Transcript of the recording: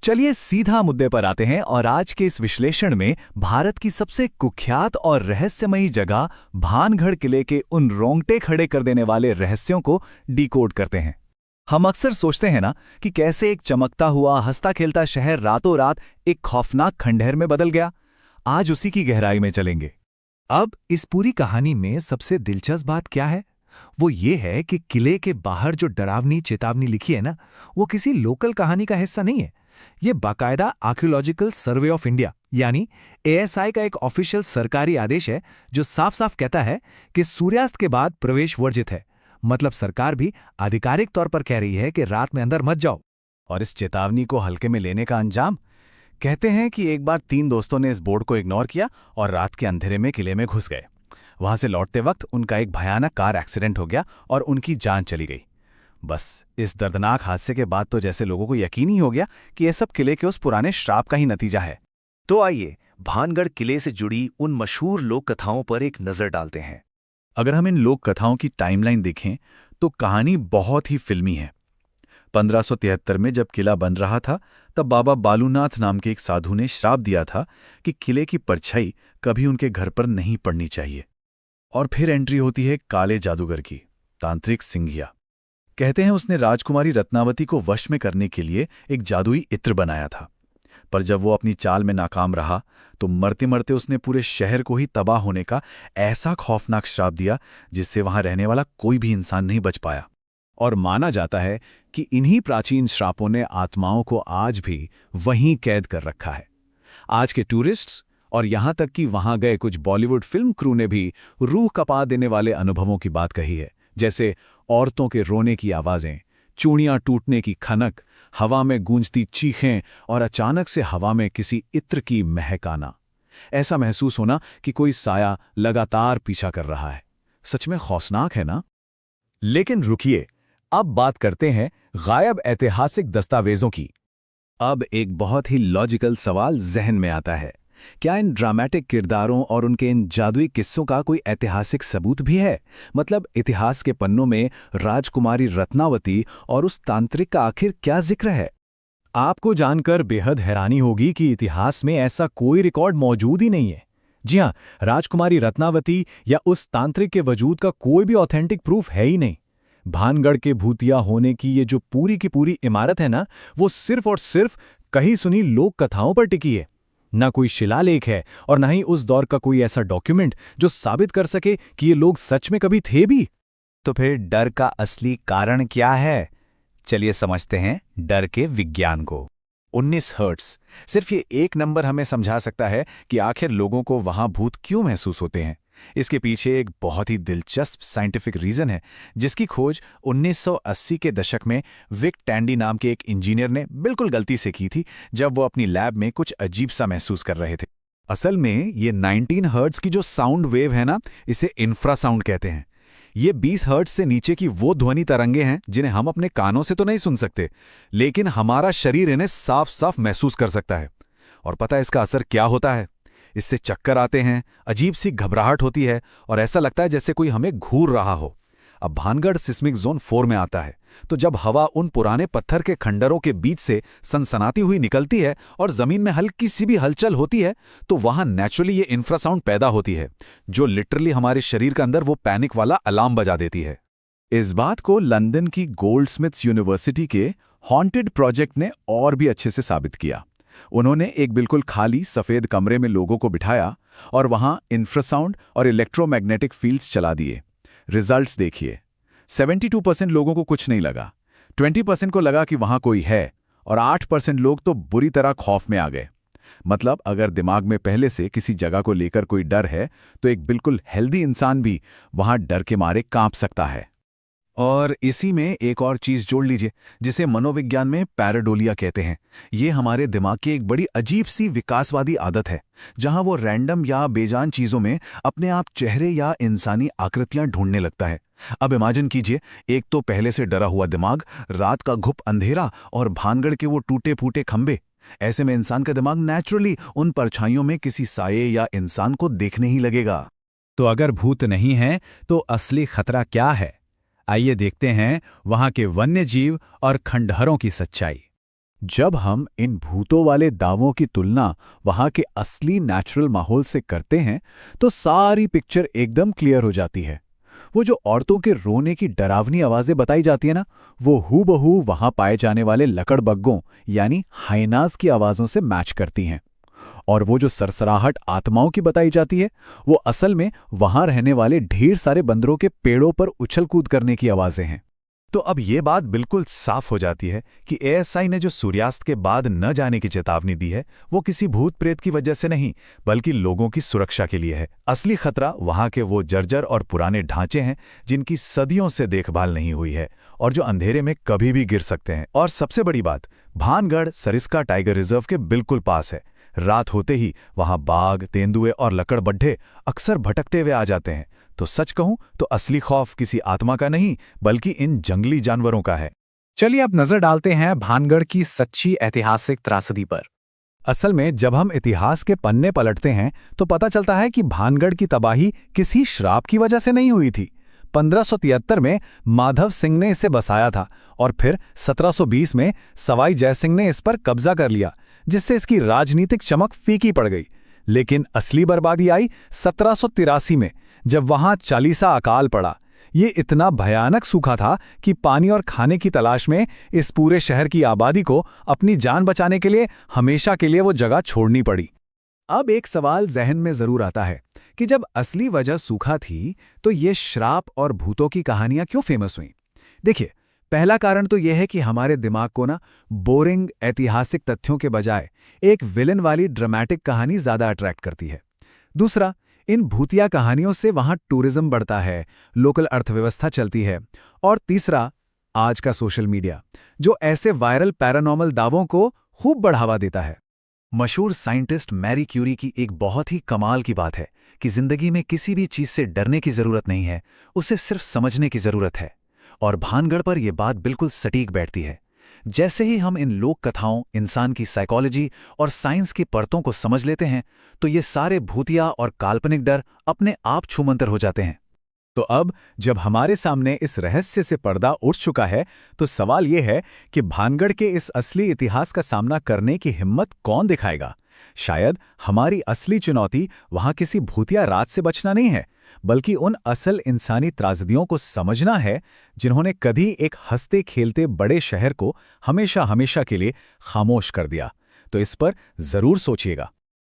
चलिए सीधा मुद्दे पर आते हैं और आज के इस विश्लेषण में भारत की सबसे कुख्यात और रहस्यमयी जगह भानगढ़ किले के उन रोंगटे खड़े कर देने वाले रहस्यों को डिकोड करते हैं। हम अक्सर सोचते हैं ना कि कैसे एक चमकता हुआ हंसता खेलता शहर रातों रात एक खौफनाक खंडहर में बदल गया। आज उसी की गहराई में चलेंगे। अब इस पूरी कहानी में सबसे दिलचस्प बात क्या है? वो ये है कि किले के बाहर जो डरावनी चेतावनी लिखी है ना, वो किसी लोकल कहानी का हिस्सा नहीं है। ये बाकायदा आर्कियोलॉजिकल सर्वे ऑफ इंडिया यानी एएसआई का एक ऑफिशियल सरकारी आदेश है जो साफ साफ कहता है कि सूर्यास्त के बाद प्रवेश वर्जित है। मतलब सरकार भी आधिकारिक तौर पर कह रही है कि रात में अंदर मत जाओ। और इस चेतावनी को हल्के में लेने का अंजाम? कहते हैं कि एक बार 3 दोस्तों ने इस बोर्ड को इग्नोर किया और रात के अंधेरे में किले में घुस गए। वहां से लौटते वक्त उनका एक भयानक कार एक्सीडेंट हो गया और उनकी जान चली गई। बस इस दर्दनाक हादसे के बाद तो जैसे लोगों को यकीन ही हो गया कि यह सब किले के उस पुराने श्राप का ही नतीजा है। तो आइए भानगढ़ किले से जुड़ी उन मशहूर लोक कथाओं पर एक नजर डालते हैं। अगर हम इन लोक कथाओं की टाइमलाइन देखें तो कहानी बहुत ही फिल्मी है। 1573 में जब किला बन रहा था तब बाबा बालूनाथ नाम के एक साधु ने श्राप दिया था कि किले की परछाई कभी उनके घर पर नहीं पड़नी चाहिए। और फिर एंट्री होती है काले जादूगर की, तांत्रिक सिंघिया। कहते हैं उसने राजकुमारी रत्नावती को वश में करने के लिए एक जादुई इत्र बनाया था, पर जब वो अपनी चाल में नाकाम रहा तो मरते मरते उसने पूरे शहर को ही तबाह होने का ऐसा खौफनाक श्राप दिया जिससे वहां रहने वाला कोई भी इंसान नहीं बच पाया। और माना जाता है कि इन्हीं प्राचीन श्रापों ने आत्माओं को आज भी वहीं कैद कर रखा है। आज के टूरिस्ट्स और यहां तक कि वहां गए कुछ बॉलीवुड फिल्म क्रू ने भी रूह कपा देने वाले अनुभवों की बात कही है, जैसे औरतों के रोने की आवाजें, चूड़ियां टूटने की खनक, हवा में गूंजती चीखें और अचानक से हवा में किसी इत्र की महक आना। ऐसा महसूस होना कि कोई साया लगातार पीछा कर रहा है। सच में खौफनाक है ना? लेकिन रुकिए, अब बात करते हैं गायब ऐतिहासिक दस्तावेजों की। अब एक बहुत ही लॉजिकल सवाल जहन में आता है, क्या इन ड्रामेटिक किरदारों और उनके इन जादुई किस्सों का कोई ऐतिहासिक सबूत भी है? मतलब इतिहास के पन्नों में राजकुमारी रत्नावती और उस तांत्रिक का आखिर क्या जिक्र है? आपको जानकर बेहद हैरानी होगी कि इतिहास में ऐसा कोई रिकॉर्ड मौजूद ही नहीं है। जी हां, राजकुमारी रत्नावती या उस तांत्रिक के वजूद का कोई भी ऑथेंटिक प्रूफ है ही नहीं। भानगढ़ के भूतिया होने की ये जो पूरी की पूरी इमारत है ना, वो सिर्फ और सिर्फ कही सुनी लोक कथाओं पर टिकी है। ना कोई शिलालेख है और ना ही उस दौर का कोई ऐसा डॉक्यूमेंट जो साबित कर सके कि ये लोग सच में कभी थे भी। तो फिर डर का असली कारण क्या है? चलिए समझते हैं डर के विज्ञान को। 19 हर्ट्ज, सिर्फ ये एक नंबर हमें समझा सकता है कि आखिर लोगों को वहां भूत क्यों महसूस होते हैं। इसके पीछे एक बहुत ही दिलचस्प साइंटिफिक रीजन है जिसकी खोज 1980 के दशक में विक टैंडी नाम के एक इंजीनियर ने बिल्कुल गलती से की थी जब वो अपनी लैब में कुछ अजीब सा महसूस कर रहे थे। असल में ये 19 हर्ट्ज की जो साउंड वेव है ना, इसे इंफ्रासाउंड कहते हैं। ये 20 हर्ट्ज से नीचे की वो ध्वनि तरंगे हैं जिन्हें हम अपने कानों से तो नहीं सुन सकते, लेकिन हमारा शरीर इन्हें साफ साफ महसूस कर सकता है। और पता है इसका असर क्या होता है? इससे चक्कर आते हैं, अजीब सी घबराहट होती है और ऐसा लगता है जैसे कोई हमें घूर रहा हो। अब भानगढ़ सिस्मिक जोन 4 में आता है, तो जब हवा उन पुराने पत्थर के खंडरों के बीच से सनसनाती हुई निकलती है और जमीन में हल्की सी भी हलचल होती है तो वहां नेचुरली ये इंफ्रासाउंड पैदा होती है जो लिटरली हमारे शरीर के अंदर वो पैनिक वाला अलार्म बजा देती है। इस बात को लंदन की गोल्डस्मिथ्स यूनिवर्सिटी के हॉन्टेड प्रोजेक्ट ने और भी अच्छे से साबित किया। उन्होंने एक बिल्कुल खाली सफेद कमरे में लोगों को बिठाया और वहां इंफ्रासाउंड और इलेक्ट्रोमैग्नेटिक फील्ड्स चला दिए। रिजल्ट्स देखिए, 72% लोगों को कुछ नहीं लगा, 20% को लगा कि वहां कोई है और 8% लोग तो बुरी तरह खौफ में आ गए। मतलब अगर दिमाग में पहले से किसी जगह को लेकर कोई डर है तो एक बिल्कुल हेल्दी इंसान भी वहां डर के मारे कांप सकता है। और इसी में एक और चीज जोड़ लीजिए जिसे मनोविज्ञान में पैराडोलिया कहते हैं। ये हमारे दिमाग की एक बड़ी अजीब सी विकासवादी आदत है जहां वो रैंडम या बेजान चीजों में अपने आप चेहरे या इंसानी आकृतियां ढूंढने लगता है। अब इमेजिन कीजिए, एक तो पहले से डरा हुआ दिमाग, रात का घुप अंधेरा और भानगढ़ के वो टूटे फूटे खंबे। ऐसे में इंसान का दिमाग नेचुरली उन परछाइयों में किसी साये या इंसान को देखने ही लगेगा। तो अगर भूत नहीं है तो असली खतरा क्या है? आइए देखते हैं वहां के वन्य जीव और खंडहरों की सच्चाई। जब हम इन भूतों वाले दावों की तुलना वहां के असली नेचुरल माहौल से करते हैं तो सारी पिक्चर एकदम क्लियर हो जाती है। वो जो औरतों के रोने की डरावनी आवाजें बताई जाती है ना, वो हूबहू वहां पाए जाने वाले लकड़बग्गों यानी हाइनास की आवाजों से मैच करती हैं। और वो जो सरसराहट आत्माओं की बताई जाती है, वो असल में वहां रहने वाले ढेर सारे बंदरों के पेड़ों पर उछल कूद करने की आवाजें हैं। तो अब ये बात बिल्कुल साफ हो जाती है कि एएसआई ने जो सूर्यास्त के बाद न जाने की चेतावनी दी है, वो किसी भूत प्रेत की वजह से नहीं, बल्कि लोगों की सुरक्षा के लिए है। असली खतरा वहां के वो जर्जर और पुराने ढांचे हैं जिनकी सदियों से देखभाल नहीं हुई है और जो अंधेरे में कभी भी गिर सकते हैं। और सबसे बड़ी बात, भानगढ़ सरिस्का टाइगर रिजर्व के बिल्कुल पास है। रात होते ही वहां बाघ, तेंदुए और लकड़बड्ढे अक्सर भटकते हुए आ जाते हैं। तो सच कहूं तो असली खौफ किसी आत्मा का नहीं, बल्कि इन जंगली जानवरों का है। चलिए अब नजर डालते हैं भानगढ़ की सच्ची ऐतिहासिक त्रासदी पर। असल में जब हम इतिहास के पन्ने पलटते हैं तो पता चलता है कि भानगढ़ की तबाही किसी श्राप की वजह से नहीं हुई थी। 1573 में माधव सिंह ने इसे बसाया था और फिर 1720 में सवाई जयसिंह ने इस पर कब्जा कर लिया, जिससे इसकी राजनीतिक चमक फीकी पड़ गई। लेकिन असली बर्बादी आई 1783 में, जब वहां चालीसा अकाल पड़ा। ये इतना भयानक सूखा था कि पानी और खाने की तलाश में इस पूरे शहर की आबादी को अपनी जान बचाने के लिए हमेशा के लिए वो जगह छोड़नी पड़ी। अब एक सवाल जहन में जरूर आता है कि जब असली वजह सूखा थी तो ये श्राप और भूतों की कहानियां क्यों फेमस हुईं? देखिए, पहला कारण तो यह है कि हमारे दिमाग को ना बोरिंग ऐतिहासिक तथ्यों के बजाय एक विलन वाली ड्रामेटिक कहानी ज्यादा अट्रैक्ट करती है। दूसरा, इन भूतिया कहानियों से वहां टूरिज्म बढ़ता है, लोकल अर्थव्यवस्था चलती है। और तीसरा, आज का सोशल मीडिया, जो ऐसे वायरल पैरानॉर्मल दावों को खूब बढ़ावा देता है। मशहूर साइंटिस्ट मैरी क्यूरी की एक बहुत ही कमाल की बात है कि जिंदगी में किसी भी चीज से डरने की जरूरत नहीं है, उसे सिर्फ समझने की जरूरत है। और भानगढ़ पर यह बात बिल्कुल सटीक बैठती है। जैसे ही हम इन लोक कथाओं, इंसान की साइकोलॉजी और साइंस की परतों को समझ लेते हैं, तो ये सारे भूतिया और काल्पनिक डर अपने आप छूमंतर हो जाते हैं। तो अब जब हमारे सामने इस रहस्य से पर्दा उठ चुका है, तो सवाल यह है कि भानगढ़ के इस असली इतिहास का सामना करने की हिम्मत कौन दिखाएगा? शायद हमारी असली चुनौती वहां किसी भूतिया रात से बचना नहीं है, बल्कि उन असल इंसानी त्रासदियों को समझना है जिन्होंने कभी एक हंसते खेलते बड़े शहर को हमेशा हमेशा के लिए खामोश कर दिया। तो इस पर जरूर सोचिएगा।